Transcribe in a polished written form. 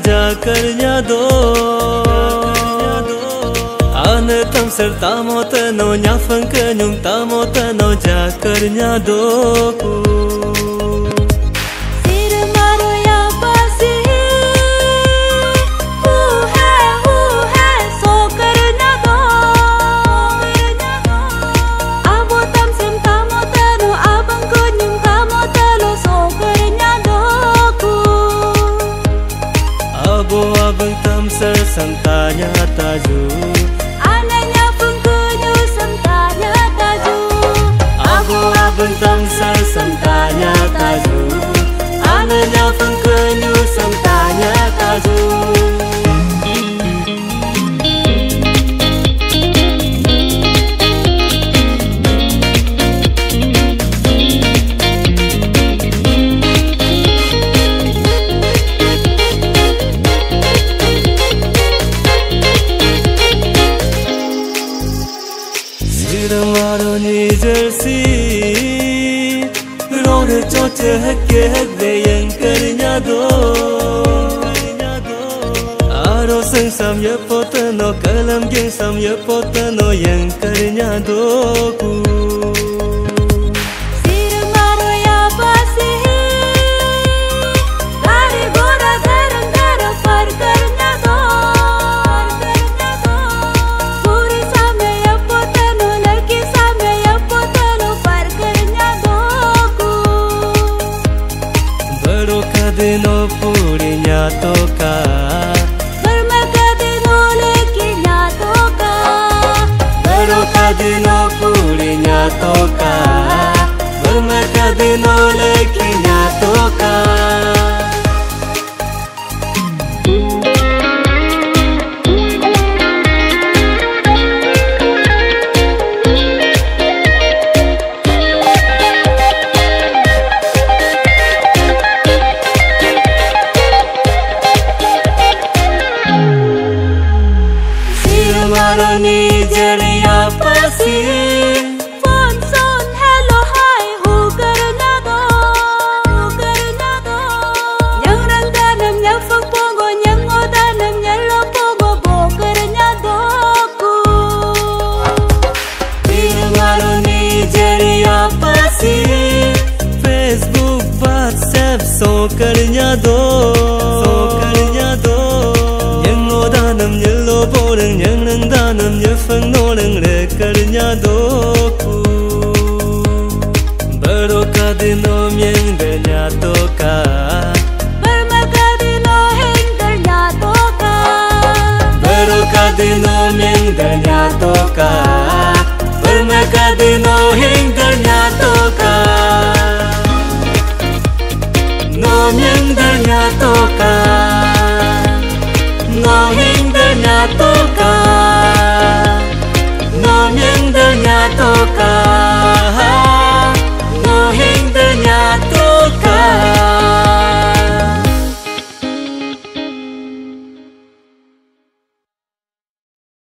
jakarnya do ane tam serta mo teno nyafang kenyung tamo teno jakarnya do abang tam santanya taju ananya pengkunyu santanya taju abang tam santanya taju ananya pengkunyu santanya taju Maro ni jersey rode choche hakke hakde yang karnya do aro sang sam ye potano kalam geng sam ye potano yang karnya do ku no purinya toka bermakadino lekinya toka bermakadino purinya toka bermakadino lekinya toka ni jariya pasi phone son hello hi hu karna do yang ranga nam yang phang pongo yang oda nam yang lo pongo bo karna do ku maro ni jariya pasi Facebook WhatsApp so karna do yang oda nam yang lo boreng yang nam ye phang no leng le karnya do ku baro kadino myen de nya to ka barma kadino hen de nya to ka baro kadino myen de nya to ka barma kadino hen de nya to ka no myen de nya to ka no hen de nya to ka no miếng đơn nhà tô ca